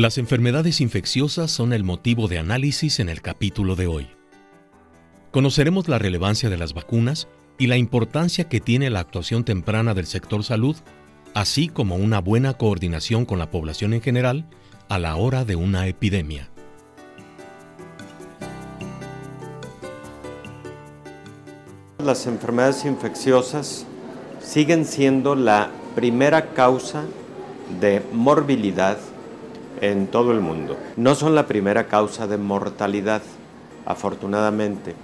Las enfermedades infecciosas son el motivo de análisis en el capítulo de hoy. Conoceremos la relevancia de las vacunas y la importancia que tiene la actuación temprana del sector salud, así como una buena coordinación con la población en general a la hora de una epidemia. Las enfermedades infecciosas siguen siendo la primera causa de morbilidad en todo el mundo. No son la primera causa de mortalidad, afortunadamente.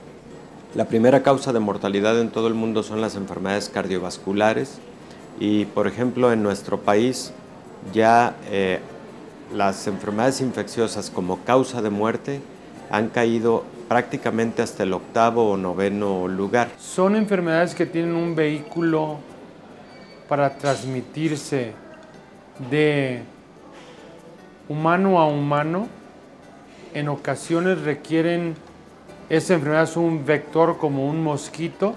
La primera causa de mortalidad en todo el mundo son las enfermedades cardiovasculares y, por ejemplo, en nuestro país ya las enfermedades infecciosas como causa de muerte han caído prácticamente hasta el 8º o 9º lugar. Son enfermedades que tienen un vehículo para transmitirse de humano a humano. En ocasiones requieren esa enfermedad un vector como un mosquito.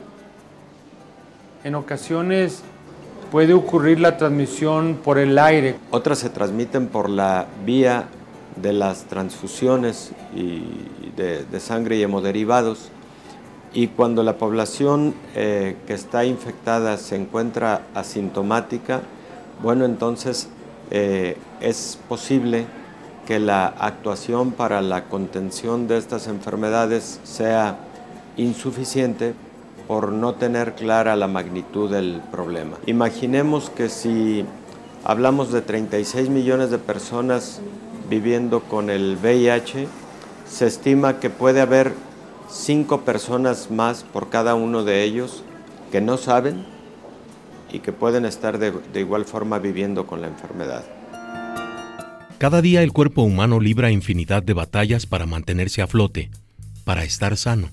En ocasiones puede ocurrir la transmisión por el aire. Otras se transmiten por la vía de las transfusiones de sangre y hemoderivados. Y cuando la población que está infectada se encuentra asintomática, bueno, entonces es posible que la actuación para la contención de estas enfermedades sea insuficiente por no tener clara la magnitud del problema. Imaginemos que si hablamos de 36 millones de personas viviendo con el VIH, se estima que puede haber 5 personas más por cada uno de ellos que no saben y que pueden estar de igual forma viviendo con la enfermedad. Cada día el cuerpo humano libra infinidad de batallas para mantenerse a flote, para estar sano.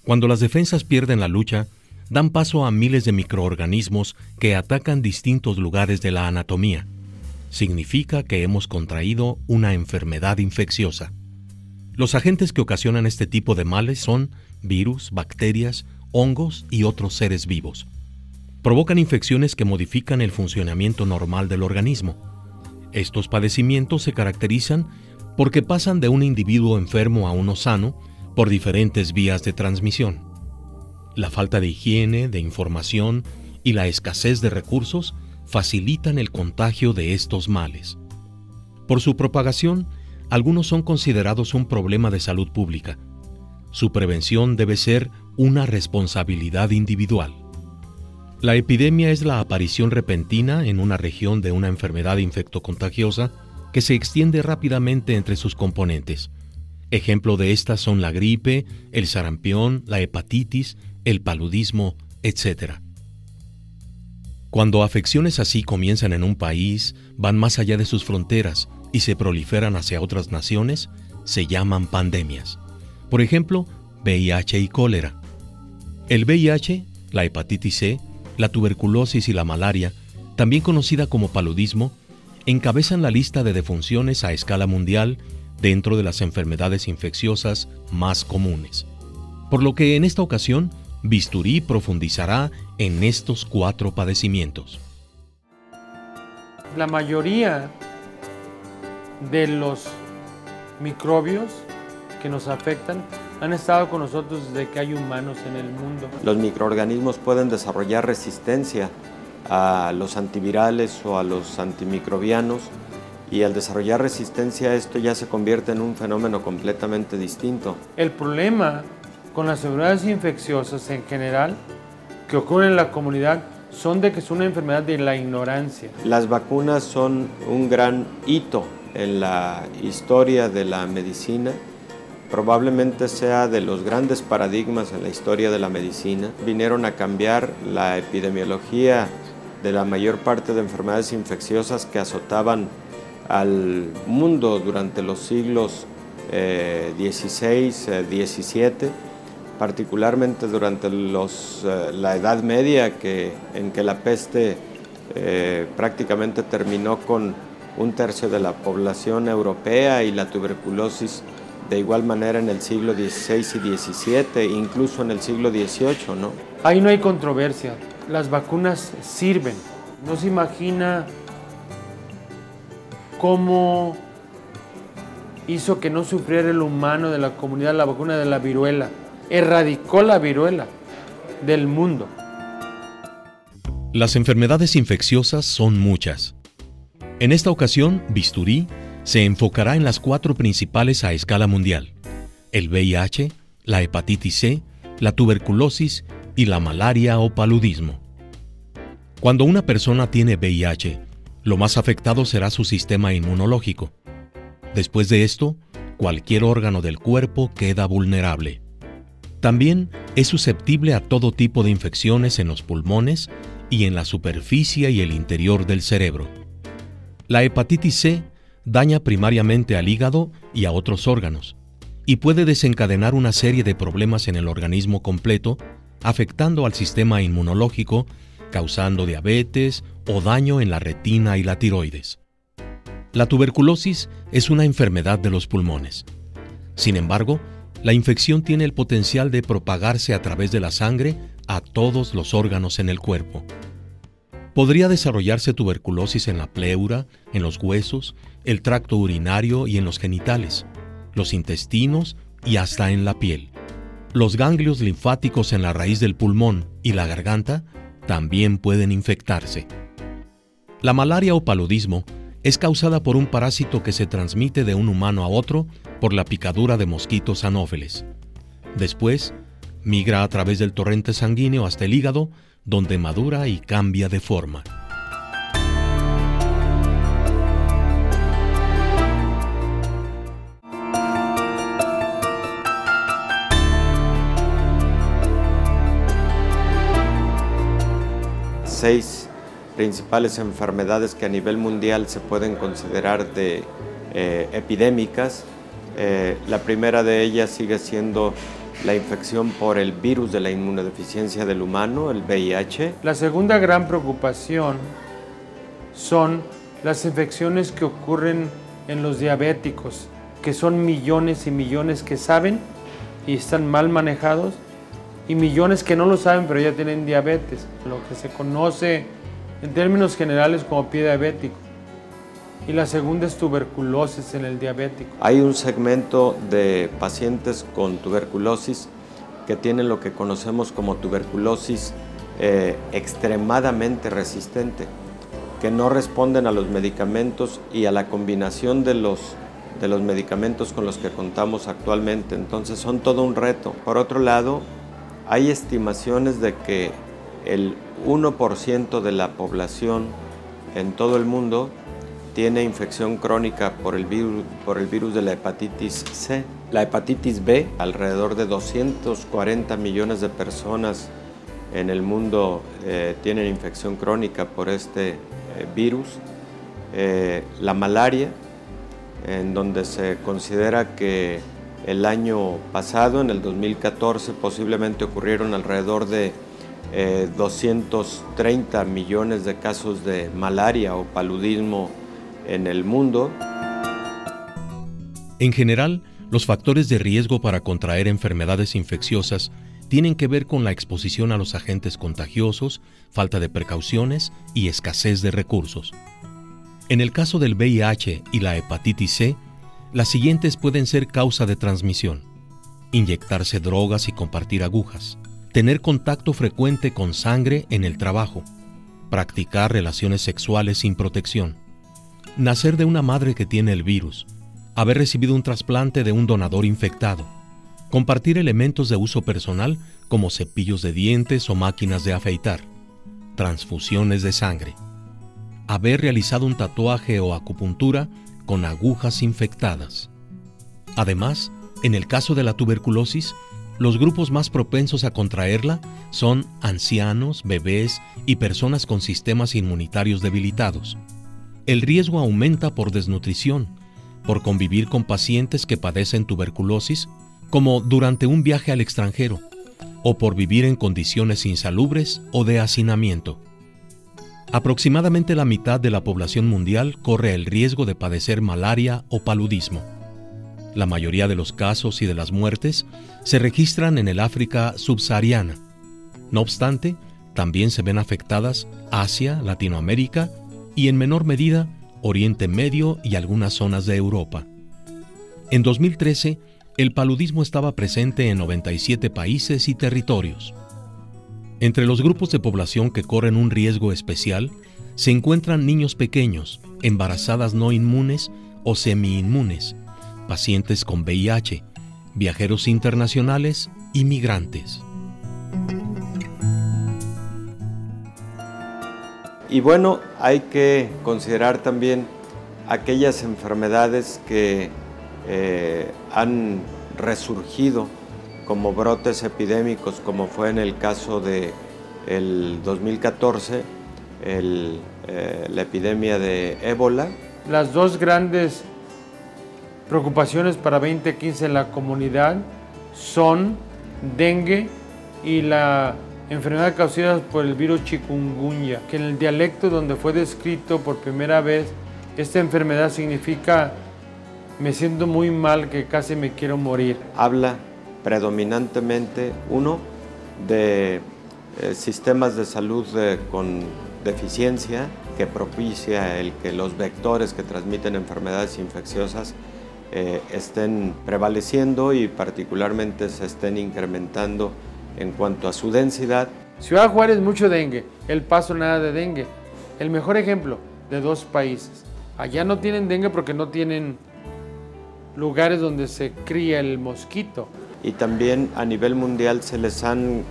Cuando las defensas pierden la lucha, dan paso a miles de microorganismos que atacan distintos lugares de la anatomía. Significa que hemos contraído una enfermedad infecciosa. Los agentes que ocasionan este tipo de males son virus, bacterias, hongos y otros seres vivos. Provocan infecciones que modifican el funcionamiento normal del organismo. Estos padecimientos se caracterizan porque pasan de un individuo enfermo a uno sano por diferentes vías de transmisión. La falta de higiene, de información y la escasez de recursos facilitan el contagio de estos males. Por su propagación, algunos son considerados un problema de salud pública. Su prevención debe ser una responsabilidad individual. La epidemia es la aparición repentina en una región de una enfermedad infectocontagiosa que se extiende rápidamente entre sus componentes. Ejemplo de estas son la gripe, el sarampión, la hepatitis, el paludismo, etc. Cuando afecciones así comienzan en un país, van más allá de sus fronteras y se proliferan hacia otras naciones, se llaman pandemias. Por ejemplo, VIH y cólera. El VIH, la hepatitis C, la tuberculosis y la malaria, también conocida como paludismo, encabezan la lista de defunciones a escala mundial dentro de las enfermedades infecciosas más comunes. Por lo que en esta ocasión, Bisturí profundizará en estos 4 padecimientos. La mayoría de los microbios que nos afectan han estado con nosotros desde que hay humanos en el mundo. Los microorganismos pueden desarrollar resistencia a los antivirales o a los antimicrobianos, y al desarrollar resistencia esto ya se convierte en un fenómeno completamente distinto. El problema con las enfermedades infecciosas en general que ocurren en la comunidad son de que es una enfermedad de la ignorancia. Las vacunas son un gran hito en la historia de la medicina. Probablemente sea de los grandes paradigmas en la historia de la medicina. Vinieron a cambiar la epidemiología de la mayor parte de enfermedades infecciosas que azotaban al mundo durante los siglos XVI, XVII, particularmente durante la Edad Media, en que la peste prácticamente terminó con 1/3 de la población europea, y la tuberculosis de igual manera en el siglo XVI y XVII, incluso en el siglo XVIII, ¿no? Ahí no hay controversia. Las vacunas sirven. No se imagina cómo hizo que no sufriera el humano de la comunidad la vacuna de la viruela. Erradicó la viruela del mundo. Las enfermedades infecciosas son muchas. En esta ocasión, Bisturí se enfocará en las 4 principales a escala mundial: el VIH, la hepatitis C, la tuberculosis y la malaria o paludismo. Cuando una persona tiene VIH, lo más afectado será su sistema inmunológico. Después de esto, cualquier órgano del cuerpo queda vulnerable. También es susceptible a todo tipo de infecciones en los pulmones y en la superficie y el interior del cerebro. La hepatitis C daña primariamente al hígado y a otros órganos, y puede desencadenar una serie de problemas en el organismo completo, afectando al sistema inmunológico, causando diabetes o daño en la retina y la tiroides. La tuberculosis es una enfermedad de los pulmones. Sin embargo, la infección tiene el potencial de propagarse a través de la sangre a todos los órganos en el cuerpo. Podría desarrollarse tuberculosis en la pleura, en los huesos, el tracto urinario y en los genitales, los intestinos y hasta en la piel. Los ganglios linfáticos en la raíz del pulmón y la garganta también pueden infectarse. La malaria o paludismo es causada por un parásito que se transmite de un humano a otro por la picadura de mosquitos anófeles. Después, migra a través del torrente sanguíneo hasta el hígado, donde madura y cambia de forma. Seis principales enfermedades que a nivel mundial se pueden considerar de epidémicas. La primera de ellas sigue siendo la infección por el virus de la inmunodeficiencia del humano, el VIH. La segunda gran preocupación son las infecciones que ocurren en los diabéticos, que son millones y millones que saben y están mal manejados, y millones que no lo saben pero ya tienen diabetes, lo que se conoce en términos generales como pie diabético. Y la segunda es tuberculosis en el diabético. Hay un segmento de pacientes con tuberculosis que tienen lo que conocemos como tuberculosis extremadamente resistente, que no responden a los medicamentos y a la combinación de los medicamentos con los que contamos actualmente. Entonces son todo un reto. Por otro lado, hay estimaciones de que el 1% de la población en todo el mundo tiene infección crónica por el virus de la hepatitis C. La hepatitis B, alrededor de 240 millones de personas en el mundo tienen infección crónica por este virus. La malaria, en donde se considera que el año pasado, en el 2014, posiblemente ocurrieron alrededor de 230 millones de casos de malaria o paludismo en el mundo. En general, los factores de riesgo para contraer enfermedades infecciosas tienen que ver con la exposición a los agentes contagiosos, falta de precauciones y escasez de recursos. En el caso del VIH y la hepatitis C, las siguientes pueden ser causa de transmisión: inyectarse drogas y compartir agujas, tener contacto frecuente con sangre en el trabajo, practicar relaciones sexuales sin protección, nacer de una madre que tiene el virus, haber recibido un trasplante de un donador infectado, compartir elementos de uso personal como cepillos de dientes o máquinas de afeitar, transfusiones de sangre, haber realizado un tatuaje o acupuntura con agujas infectadas. Además, en el caso de la tuberculosis, los grupos más propensos a contraerla son ancianos, bebés y personas con sistemas inmunitarios debilitados. El riesgo aumenta por desnutrición, por convivir con pacientes que padecen tuberculosis, como durante un viaje al extranjero, o por vivir en condiciones insalubres o de hacinamiento. Aproximadamente la mitad de la población mundial corre el riesgo de padecer malaria o paludismo. La mayoría de los casos y de las muertes se registran en el África subsahariana. No obstante, también se ven afectadas Asia, Latinoamérica y en menor medida Oriente Medio y algunas zonas de Europa. En 2013, el paludismo estaba presente en 97 países y territorios. Entre los grupos de población que corren un riesgo especial se encuentran niños pequeños, embarazadas no inmunes o semi-inmunes, pacientes con VIH, viajeros internacionales y migrantes. Y bueno, hay que considerar también aquellas enfermedades que han resurgido como brotes epidémicos, como fue en el caso del 2014, la epidemia de ébola. Las dos grandes preocupaciones para 2015 en la comunidad son dengue y la enfermedad causada por el virus chikungunya, que en el dialecto donde fue descrito por primera vez esta enfermedad significa me siento muy mal, que casi me quiero morir. Habla predominantemente, uno, de sistemas de salud con deficiencia que propicia el que los vectores que transmiten enfermedades infecciosas estén prevaleciendo y particularmente se estén incrementando en cuanto a su densidad. Ciudad Juárez mucho dengue, El Paso nada de dengue. El mejor ejemplo de dos países. Allá no tienen dengue porque no tienen lugares donde se cría el mosquito. Y también a nivel mundial se les han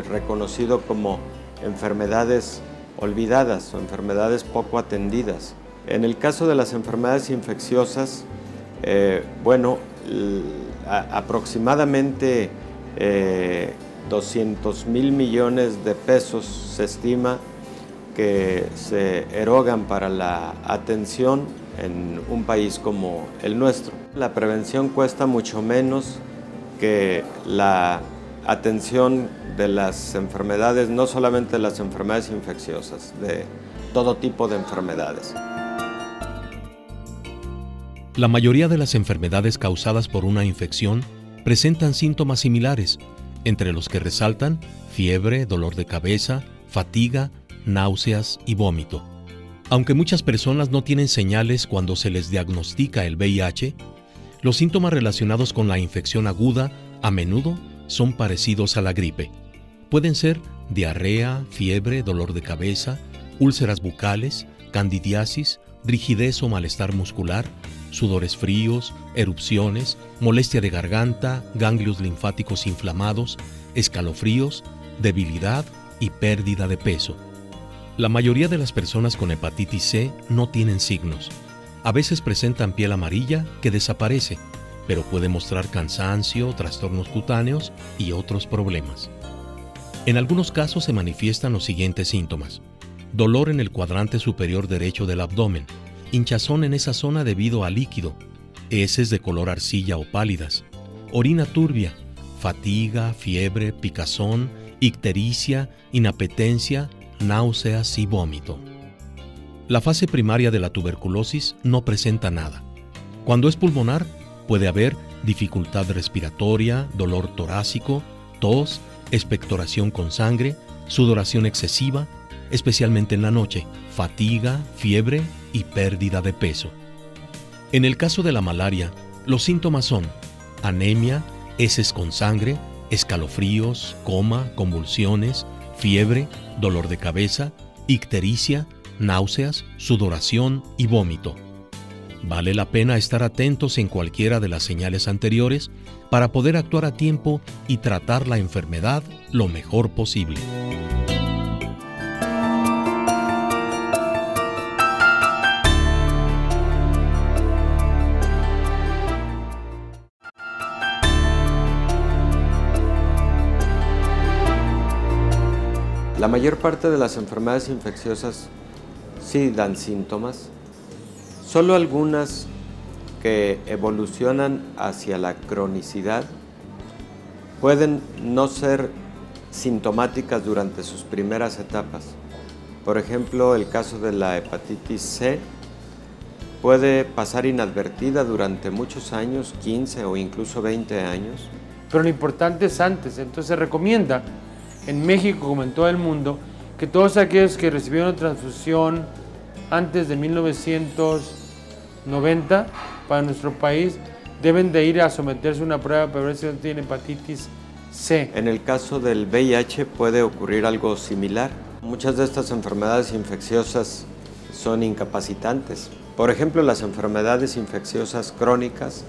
reconocido como enfermedades olvidadas o enfermedades poco atendidas. En el caso de las enfermedades infecciosas, aproximadamente 200,000 millones de pesos se estima que se erogan para la atención en un país como el nuestro. La prevención cuesta mucho menos que la atención de las enfermedades, no solamente de las enfermedades infecciosas, de todo tipo de enfermedades. La mayoría de las enfermedades causadas por una infección presentan síntomas similares, entre los que resaltan fiebre, dolor de cabeza, fatiga, náuseas y vómito. Aunque muchas personas no tienen señales cuando se les diagnostica el VIH, los síntomas relacionados con la infección aguda a menudo son parecidos a la gripe. Pueden ser diarrea, fiebre, dolor de cabeza, úlceras bucales, candidiasis, rigidez o malestar muscular, sudores fríos, erupciones, molestia de garganta, ganglios linfáticos inflamados, escalofríos, debilidad y pérdida de peso. La mayoría de las personas con hepatitis C no tienen signos. A veces presentan piel amarilla que desaparece, pero puede mostrar cansancio, trastornos cutáneos y otros problemas. En algunos casos se manifiestan los siguientes síntomas: dolor en el cuadrante superior derecho del abdomen, hinchazón en esa zona debido a líquido, heces de color arcilla o pálidas, orina turbia, fatiga, fiebre, picazón, ictericia, inapetencia, náuseas y vómito. La fase primaria de la tuberculosis no presenta nada. Cuando es pulmonar, puede haber dificultad respiratoria, dolor torácico, tos, expectoración con sangre, sudoración excesiva, especialmente en la noche, fatiga, fiebre y pérdida de peso. En el caso de la malaria, los síntomas son anemia, heces con sangre, escalofríos, coma, convulsiones, fiebre, dolor de cabeza, ictericia, náuseas, sudoración y vómito. Vale la pena estar atentos en cualquiera de las señales anteriores para poder actuar a tiempo y tratar la enfermedad lo mejor posible. La mayor parte de las enfermedades infecciosas sí dan síntomas. Solo algunas que evolucionan hacia la cronicidad pueden no ser sintomáticas durante sus primeras etapas. Por ejemplo, el caso de la hepatitis C puede pasar inadvertida durante muchos años, 15 o incluso 20 años. Pero lo importante es antes, entonces se recomienda en México como en todo el mundo que todos aquellos que recibieron transfusión antes de 1990 para nuestro país deben de ir a someterse a una prueba para ver si no tienen hepatitis C. En el caso del VIH puede ocurrir algo similar. Muchas de estas enfermedades infecciosas son incapacitantes. Por ejemplo, las enfermedades infecciosas crónicas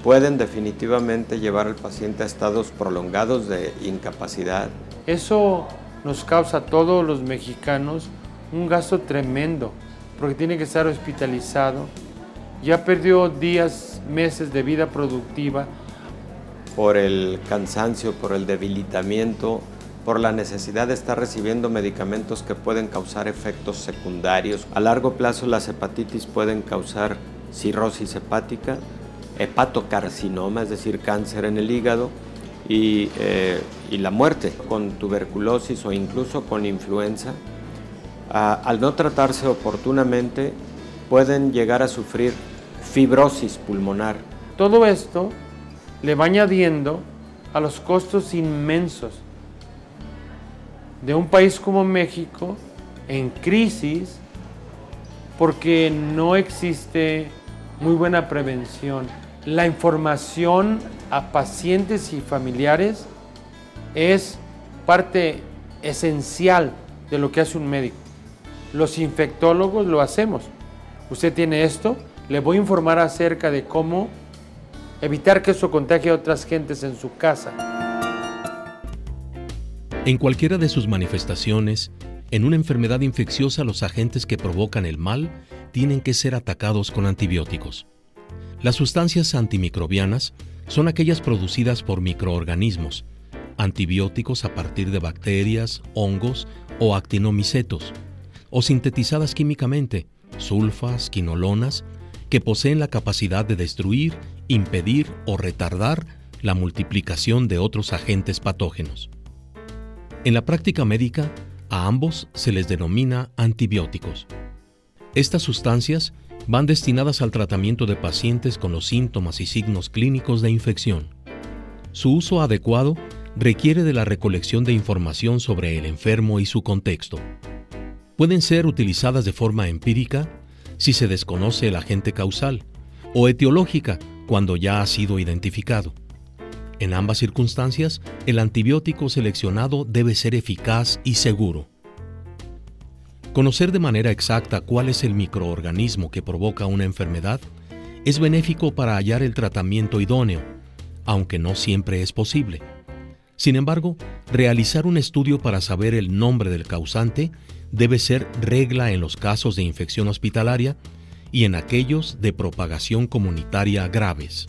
pueden definitivamente llevar al paciente a estados prolongados de incapacidad. Eso nos causa a todos los mexicanos un gasto tremendo, porque tiene que estar hospitalizado. Ya perdió días, meses de vida productiva. Por el cansancio, por el debilitamiento, por la necesidad de estar recibiendo medicamentos que pueden causar efectos secundarios. A largo plazo las hepatitis pueden causar cirrosis hepática, hepatocarcinoma, es decir, cáncer en el hígado, y la muerte con tuberculosis o incluso con influenza. Al no tratarse oportunamente, pueden llegar a sufrir fibrosis pulmonar. Todo esto le va añadiendo a los costos inmensos de un país como México en crisis, porque no existe muy buena prevención. La información a pacientes y familiares es parte esencial de lo que hace un médico. Los infectólogos lo hacemos. Usted tiene esto, le voy a informar acerca de cómo evitar que eso contagie a otras gentes en su casa. En cualquiera de sus manifestaciones, en una enfermedad infecciosa los agentes que provocan el mal tienen que ser atacados con antibióticos. Las sustancias antimicrobianas son aquellas producidas por microorganismos, antibióticos a partir de bacterias, hongos o actinomicetos, o sintetizadas químicamente, sulfas, quinolonas, que poseen la capacidad de destruir, impedir o retardar la multiplicación de otros agentes patógenos. En la práctica médica, a ambos se les denomina antibióticos. Estas sustancias van destinadas al tratamiento de pacientes con los síntomas y signos clínicos de infección. Su uso adecuado requiere de la recolección de información sobre el enfermo y su contexto. Pueden ser utilizadas de forma empírica si se desconoce el agente causal, o etiológica cuando ya ha sido identificado. En ambas circunstancias, el antibiótico seleccionado debe ser eficaz y seguro. Conocer de manera exacta cuál es el microorganismo que provoca una enfermedad es benéfico para hallar el tratamiento idóneo, aunque no siempre es posible. Sin embargo, realizar un estudio para saber el nombre del causante debe ser regla en los casos de infección hospitalaria y en aquellos de propagación comunitaria graves.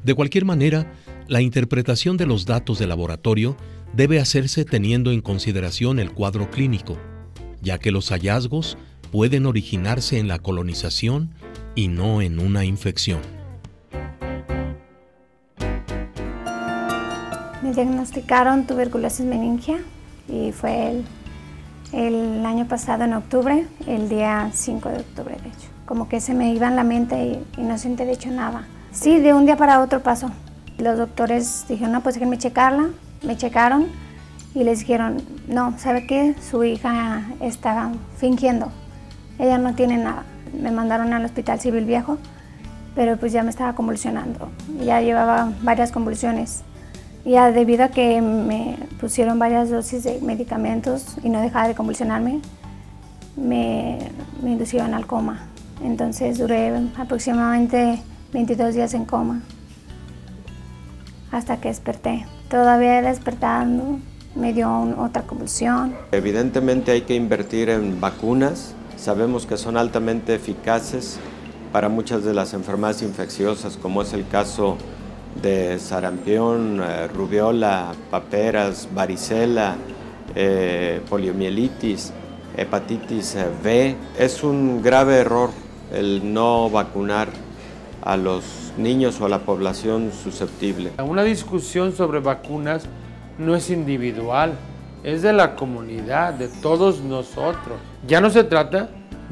De cualquier manera, la interpretación de los datos de laboratorio debe hacerse teniendo en consideración el cuadro clínico, ya que los hallazgos pueden originarse en la colonización y no en una infección. Me diagnosticaron tuberculosis meningia y fue el año pasado en octubre, el día 5 de octubre de hecho. Como que se me iba en la mente y no sentí de hecho nada. Sí, de un día para otro pasó. Los doctores dijeron, no, pues déjenme checarla. Me checaron y les dijeron, no, ¿sabe qué? Su hija estaba fingiendo. Ella no tiene nada. Me mandaron al Hospital Civil Viejo, pero pues ya me estaba convulsionando. Ya llevaba varias convulsiones. Ya debido a que me pusieron varias dosis de medicamentos y no dejaba de convulsionarme, me inducieron al coma. Entonces duré aproximadamente 22 días en coma hasta que desperté. Todavía despertando me dio otra convulsión. Evidentemente hay que invertir en vacunas. Sabemos que son altamente eficaces para muchas de las enfermedades infecciosas, como es el caso de sarampión, rubiola, paperas, varicela, poliomielitis, hepatitis B. Es un grave error el no vacunar a los niños o a la población susceptible. Una discusión sobre vacunas no es individual, es de la comunidad, de todos nosotros. Ya no se trata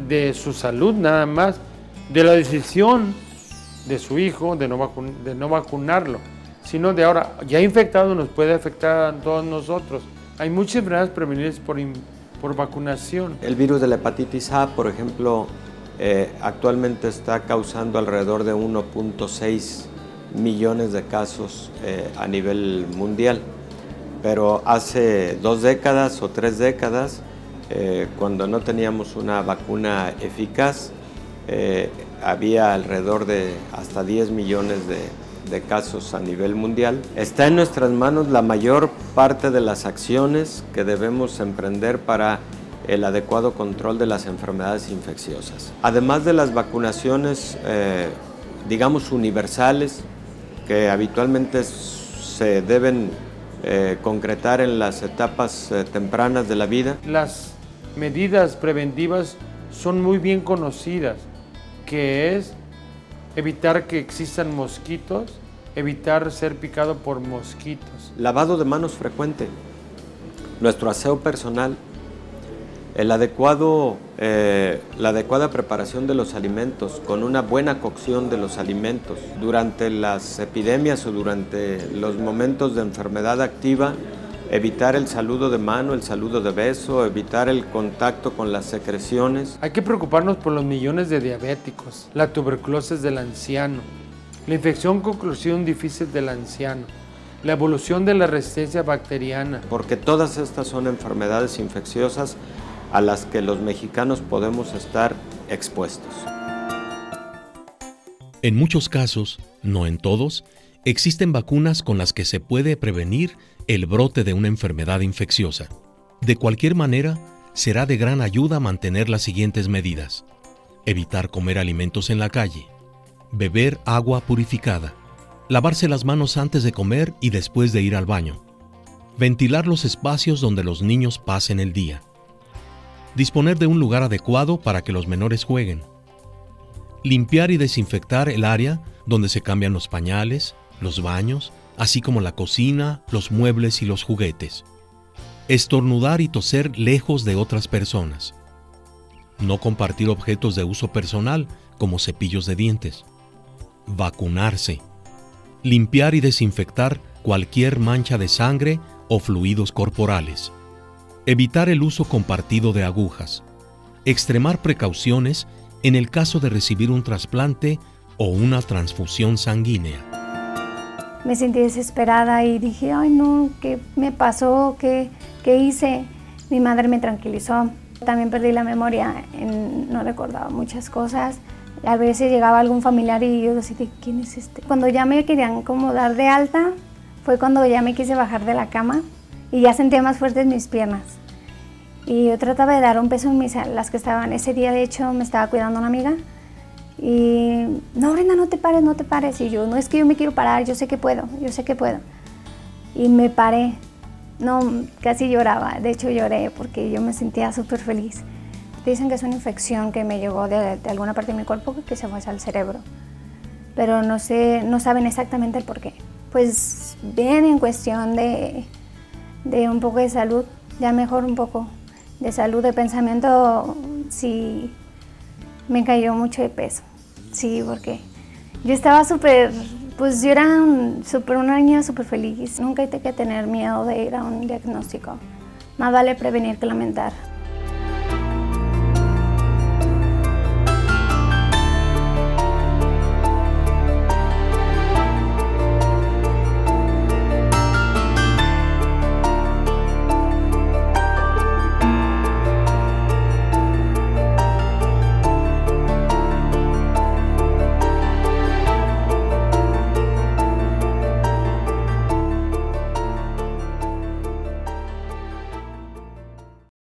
de su salud nada más, de la decisión de su hijo de no vacunarlo, sino de ahora, ya infectado nos puede afectar a todos nosotros. Hay muchas enfermedades prevenibles por vacunación. El virus de la hepatitis A, por ejemplo, actualmente está causando alrededor de 1.6 millones de casos a nivel mundial. Pero hace 2 décadas o 3 décadas, cuando no teníamos una vacuna eficaz, había alrededor de hasta 10 millones de casos a nivel mundial. Está en nuestras manos la mayor parte de las acciones que debemos emprender para el adecuado control de las enfermedades infecciosas. Además de las vacunaciones, digamos, universales, que habitualmente se deben concretar en las etapas tempranas de la vida. Las medidas preventivas son muy bien conocidas, que es evitar que existan mosquitos, evitar ser picado por mosquitos. Lavado de manos frecuente, nuestro aseo personal, la adecuada preparación de los alimentos, con una buena cocción de los alimentos. Durante las epidemias o durante los momentos de enfermedad activa, evitar el saludo de mano, el saludo de beso, evitar el contacto con las secreciones. Hay que preocuparnos por los millones de diabéticos, la tuberculosis del anciano, la infección con oclusión difícil del anciano, la evolución de la resistencia bacteriana. Porque todas estas son enfermedades infecciosas a las que los mexicanos podemos estar expuestos. En muchos casos, no en todos, existen vacunas con las que se puede prevenir el brote de una enfermedad infecciosa. De cualquier manera, será de gran ayuda mantener las siguientes medidas: evitar comer alimentos en la calle, beber agua purificada, lavarse las manos antes de comer y después de ir al baño, ventilar los espacios donde los niños pasen el día, disponer de un lugar adecuado para que los menores jueguen, limpiar y desinfectar el área donde se cambian los pañales, los baños, así como la cocina, los muebles y los juguetes, estornudar y toser lejos de otras personas, no compartir objetos de uso personal como cepillos de dientes, vacunarse, limpiar y desinfectar cualquier mancha de sangre o fluidos corporales, evitar el uso compartido de agujas, extremar precauciones en el caso de recibir un trasplante o una transfusión sanguínea. Me sentí desesperada y dije, ay no, ¿qué me pasó? ¿Qué hice? Mi madre me tranquilizó. También perdí la memoria, no recordaba muchas cosas. A veces llegaba algún familiar y yo decía, ¿quién es este? Cuando ya me querían como dar de alta, fue cuando ya me quise bajar de la cama y ya sentía más fuertes mis piernas. Y yo trataba de dar un peso en las que estaban. Ese día, de hecho, me estaba cuidando una amiga. Y, no, Brenda, no te pares. Y yo, no, es que yo me quiero parar, yo sé que puedo. Y me paré. No, casi lloraba. De hecho, lloré porque yo me sentía súper feliz. Dicen que es una infección que me llegó de alguna parte de mi cuerpo que se fue al cerebro. Pero no saben exactamente el por qué. Pues bien, en cuestión de un poco de salud, ya mejor un poco de salud, de pensamiento, sí me cayó mucho de peso. Sí, porque yo estaba pues yo era una niña súper feliz. Nunca hay que tener miedo de ir a un diagnóstico. Más vale prevenir que lamentar.